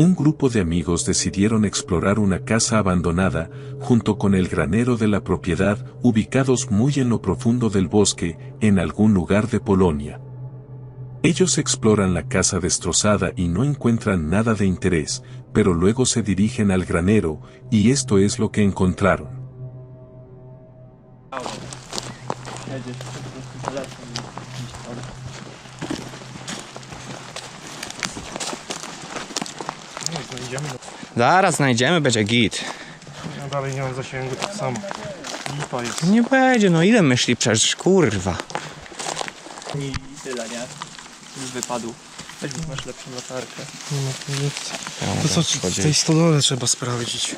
Un grupo de amigos decidieron explorar una casa abandonada, junto con el granero de la propiedad, ubicados muy en lo profundo del bosque, en algún lugar de Polonia. Ellos exploran la casa destrozada y no encuentran nada de interés, pero luego se dirigen al granero, y esto es lo que encontraron. Zaraz znajdziemy, będzie git. Ja dalej nie mam zasięgu, tak samo. Lipa jest. Nie będzie, no ile myśli przecież, kurwa. I tyle, nie? Już wypadł. Weź, bo masz lepszą latarkę. Nie ma tu nic. Ja To co, mogę w tej stodole trzeba sprawdzić.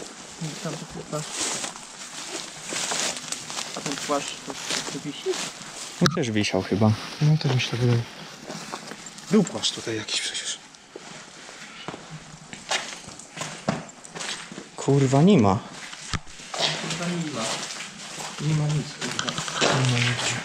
Tam to płasz. A ten płaszcz to wisi? No też wisiał chyba. No to mi się tak wydaje. Był płaszcz tutaj jakiś przecież. Kurwa, nie ma. Chyba nie ma. Nie ma nic, kurwa. Nie ma nigdzie.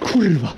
Kurwa.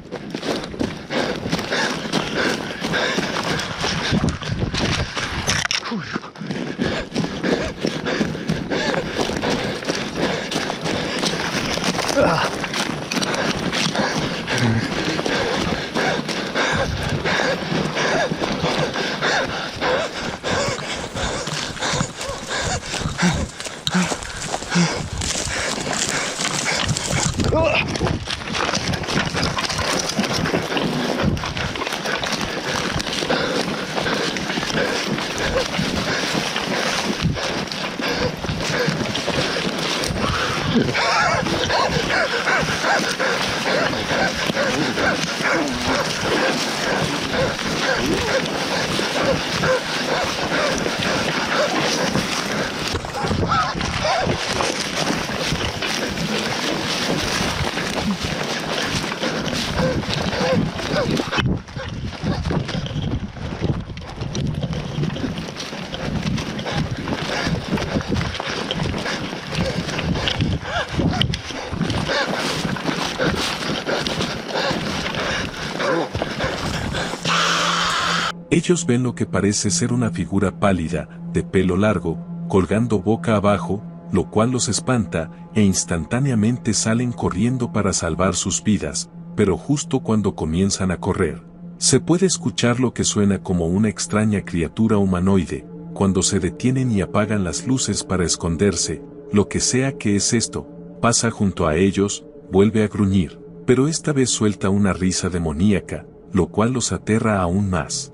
Ellos ven lo que parece ser una figura pálida, de pelo largo, colgando boca abajo, lo cual los espanta, e instantáneamente salen corriendo para salvar sus vidas, pero justo cuando comienzan a correr, se puede escuchar lo que suena como una extraña criatura humanoide. Cuando se detienen y apagan las luces para esconderse, lo que sea que es esto, pasa junto a ellos, vuelve a gruñir, pero esta vez suelta una risa demoníaca, lo cual los aterra aún más.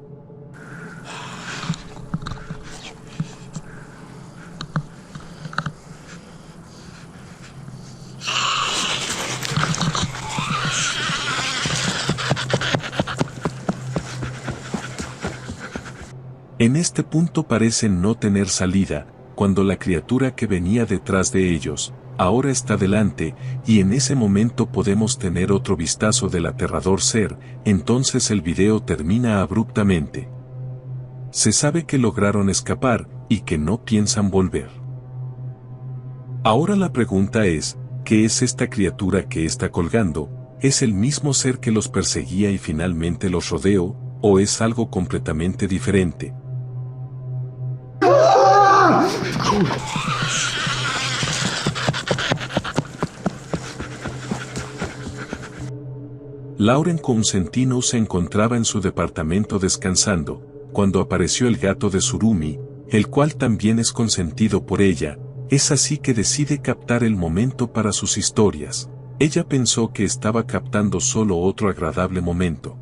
En este punto parecen no tener salida, cuando la criatura que venía detrás de ellos, ahora está delante, y en ese momento podemos tener otro vistazo del aterrador ser. Entonces el video termina abruptamente. Se sabe que lograron escapar, y que no piensan volver. Ahora la pregunta es, ¿qué es esta criatura que está colgando? ¿Es el mismo ser que los perseguía y finalmente los rodeó, o es algo completamente diferente? Lauren Consentino se encontraba en su departamento descansando, cuando apareció el gato de Tsurumi, el cual también es consentido por ella. Es así que decide captar el momento para sus historias. Ella pensó que estaba captando solo otro agradable momento.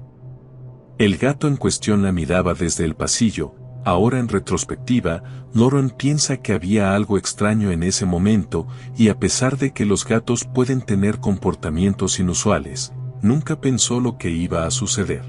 El gato en cuestión la miraba desde el pasillo. Ahora en retrospectiva, Lauren piensa que había algo extraño en ese momento, y a pesar de que los gatos pueden tener comportamientos inusuales, nunca pensó lo que iba a suceder.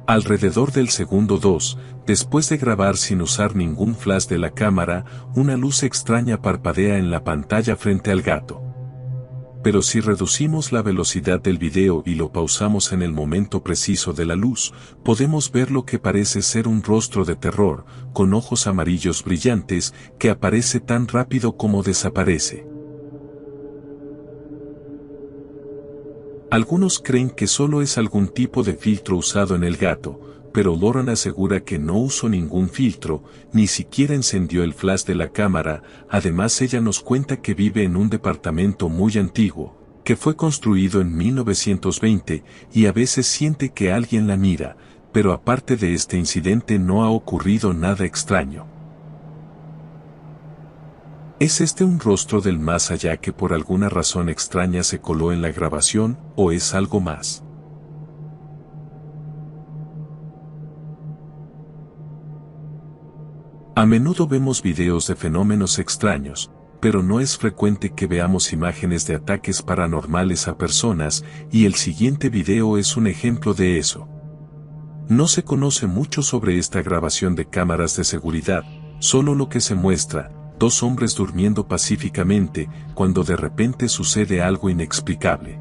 Alrededor del segundo 2, después de grabar sin usar ningún flash de la cámara, una luz extraña parpadea en la pantalla frente al gato. Pero si reducimos la velocidad del video y lo pausamos en el momento preciso de la luz, podemos ver lo que parece ser un rostro de terror, con ojos amarillos brillantes, que aparece tan rápido como desaparece. Algunos creen que solo es algún tipo de filtro usado en el gato, pero Lauren asegura que no usó ningún filtro, ni siquiera encendió el flash de la cámara. Además ella nos cuenta que vive en un departamento muy antiguo, que fue construido en 1920, y a veces siente que alguien la mira, pero aparte de este incidente no ha ocurrido nada extraño. ¿Es este un rostro del más allá que por alguna razón extraña se coló en la grabación, o es algo más? A menudo vemos videos de fenómenos extraños, pero no es frecuente que veamos imágenes de ataques paranormales a personas, y el siguiente video es un ejemplo de eso. No se conoce mucho sobre esta grabación de cámaras de seguridad, solo lo que se muestra: dos hombres durmiendo pacíficamente, cuando de repente sucede algo inexplicable.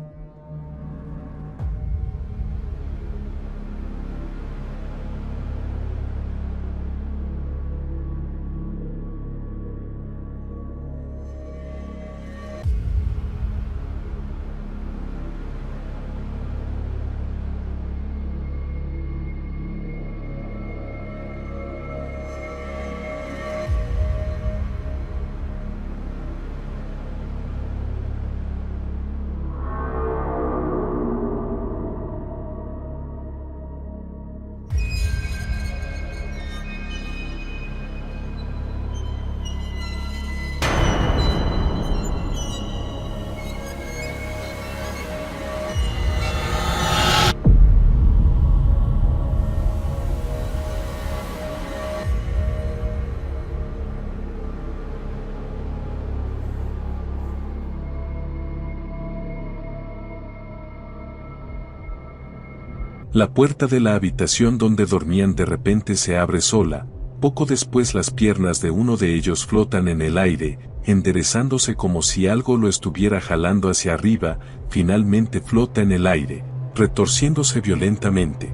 La puerta de la habitación donde dormían de repente se abre sola, poco después las piernas de uno de ellos flotan en el aire, enderezándose como si algo lo estuviera jalando hacia arriba, finalmente flota en el aire, retorciéndose violentamente.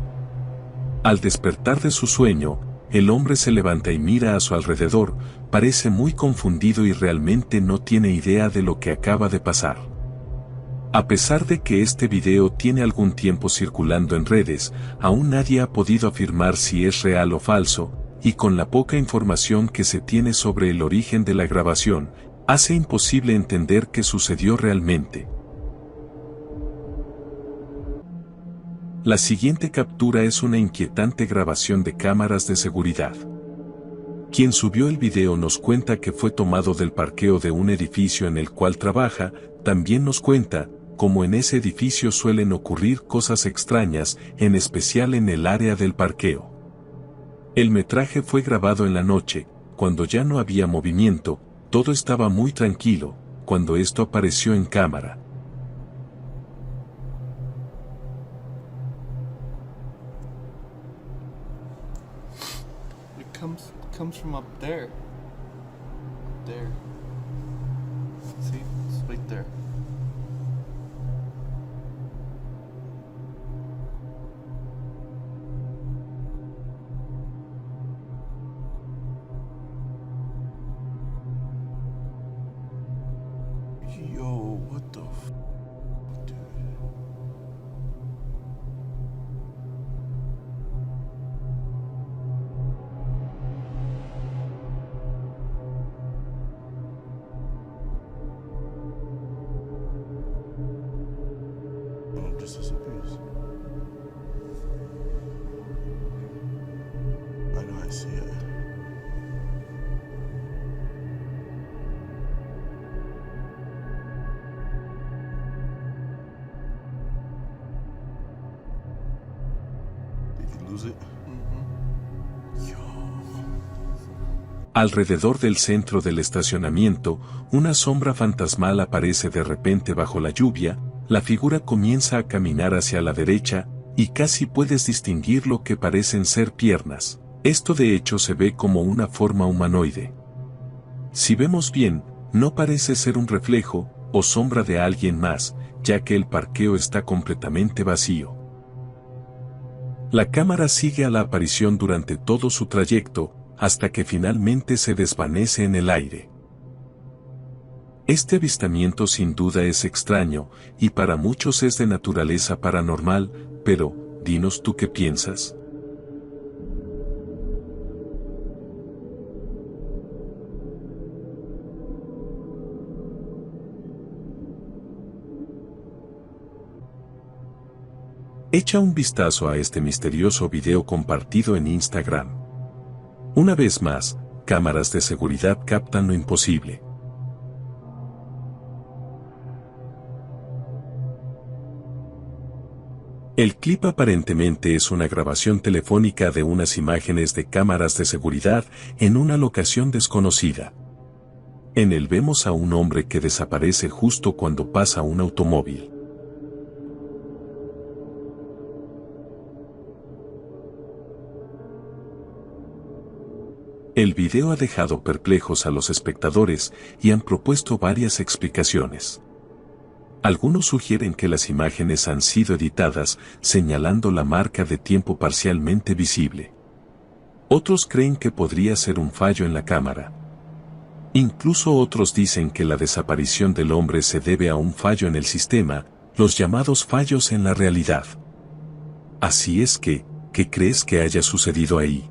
Al despertar de su sueño, el hombre se levanta y mira a su alrededor, parece muy confundido y realmente no tiene idea de lo que acaba de pasar. A pesar de que este video tiene algún tiempo circulando en redes, aún nadie ha podido afirmar si es real o falso, y con la poca información que se tiene sobre el origen de la grabación, hace imposible entender qué sucedió realmente. La siguiente captura es una inquietante grabación de cámaras de seguridad. Quien subió el video nos cuenta que fue tomado del parqueo de un edificio en el cual trabaja, también nos cuenta, como en ese edificio suelen ocurrir cosas extrañas, en especial en el área del parqueo. El metraje fue grabado en la noche, cuando ya no había movimiento, todo estaba muy tranquilo, cuando esto apareció en cámara. Comes from up there. There. See? It's right there. Yo, what the f... Dude. Just disappears. I know I see it. Did you lose it? Yo. Alrededor del centro del estacionamiento, una sombra fantasmal aparece de repente bajo la lluvia. La figura comienza a caminar hacia la derecha, y casi puedes distinguir lo que parecen ser piernas. Esto de hecho se ve como una forma humanoide. Si vemos bien, no parece ser un reflejo, o sombra de alguien más, ya que el parqueo está completamente vacío. La cámara sigue a la aparición durante todo su trayecto, hasta que finalmente se desvanece en el aire. Este avistamiento sin duda es extraño, y para muchos es de naturaleza paranormal, pero, dinos tú qué piensas. Echa un vistazo a este misterioso video compartido en Instagram. Una vez más, cámaras de seguridad captan lo imposible. El clip aparentemente es una grabación telefónica de unas imágenes de cámaras de seguridad en una locación desconocida. En él vemos a un hombre que desaparece justo cuando pasa un automóvil. El video ha dejado perplejos a los espectadores y han propuesto varias explicaciones. Algunos sugieren que las imágenes han sido editadas, señalando la marca de tiempo parcialmente visible. Otros creen que podría ser un fallo en la cámara. Incluso otros dicen que la desaparición del hombre se debe a un fallo en el sistema, los llamados fallos en la realidad. Así es que, ¿qué crees que haya sucedido ahí?